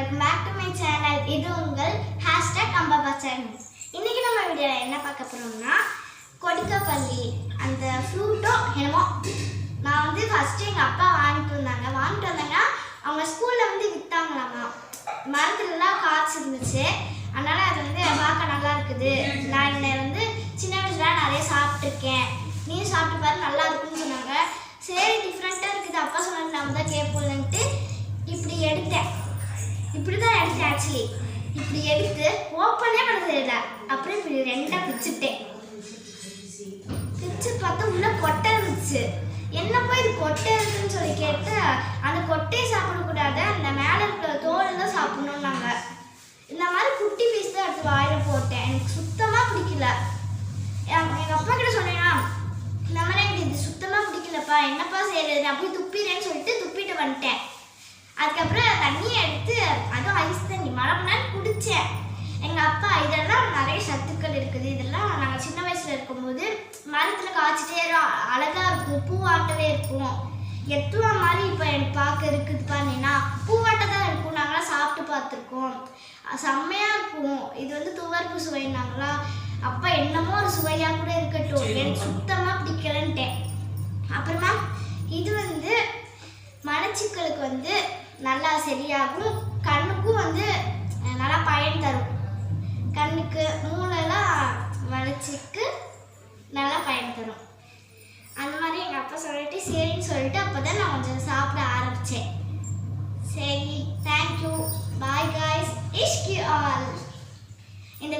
Welcome back to my channel. இது உங்கள் #அம்பாபாச்சன். இன்னைக்கு நம்ம வீடியோவில் என்ன பார்க்க போகிறோம்னா, கொடிக்கப்பள்ளி அந்த ஃப்ரூட்டோ என்னமோ நான் வந்து ஃபஸ்ட்டு எங்கள் அப்பா வாங்கிட்டு வந்தாங்கன்னா அவங்க ஸ்கூலில் வந்து விற்றாங்களாமா. மரத்துலலாம் காய்ச்சி இருந்துச்சு, அதனால் அது வந்து பார்க்க நல்லா இருக்குது. நான் என்னை வந்து சின்ன வயசுலாம் நிறைய சாப்பிட்ருக்கேன், நீ சாப்பிட்டு பாரு நல்லா இருக்குன்னு சொன்னாங்க. சரி டிஃப்ரெண்ட்டாக இருக்குது, அப்பா சொன்னது நம்ம தான் கேட்போம்னுட்டு இப்படி எடுத்தேன். ஆக்சுவலி இப்படி எடுத்து ஓப்பனே பண்ண தெரியல. அப்புறம் இப்படி ரெண்டாக பிச்சு பார்த்தா உள்ள கொட்டை இருந்துச்சு. என்னப்போ இது கொட்டை இருக்குன்னு சொல்லி கேட்டு, அந்த கொட்டையை சாப்பிடக்கூடாது, அந்த மேலே இருக்கிற தோல் தான் சாப்பிடணும்னாங்க. இந்த மாதிரி குட்டி பீஸ் தான் எடுத்து வாயில் போட்டேன். எனக்கு சுத்தமாக பிடிக்கல. எங்கள் அப்பா கிட்ட சொன்னேன்னா, இந்த மாதிரி எனக்கு இது சுத்தமாக பிடிக்கலப்பா, என்னப்பா செய்யறது, நான் போய் துப்பிடுறேன்னு சொல்லிட்டு துப்பிட்டு வந்துட்டேன். அதுக்கப்புறம் தண்ணியை எடுத்து, அதுவும் ஐஸ் தண்ணி மழை நேரம் குடித்தேன். எங்கள் அப்பா இதெல்லாம் நிறைய சத்துக்கள் இருக்குது, இதெல்லாம் நாங்கள் சின்ன வயசில் இருக்கும்போது மரத்தில் காய்ச்சிட்டே அழகாக இருக்கும், பூவாட்டவே இருக்கும். எத்துவா மாதிரி இப்போ எனக்கு பார்க்க இருக்குது பாருன்னா, பூவாட்ட தான் இருக்கும். நாங்களாம் சாப்பிட்டு பார்த்துருக்கோம், செம்மையாக இருக்கும். இது வந்து துவர்ப்பு சுவைனாங்களா, அப்போ என்னமோ ஒரு சுவையாக கூட இருக்கட்டும், எனக்கு சுத்தமாக பிடிக்கலன்ட்டேன். அப்புறமா இது வந்து மலச்சிக்கலுக்கு வந்து நல்லா சரியாகும், கண்ணுக்கும் வந்து நல்லா பயன் தரும். கண்ணுக்கு மூளைலாம் வளர்ச்சிக்கு நல்லா பயன் தரும். அந்த மாதிரி எங்கள் அப்பா சொல்லிட்டு சரின்னு சொல்லிட்டு அப்போ தான் நான் கொஞ்சம் சாப்பிட ஆரம்பித்தேன். சரி, தேங்க்யூ, பாய் காய்ஸ், இஷ்கி ஆல்.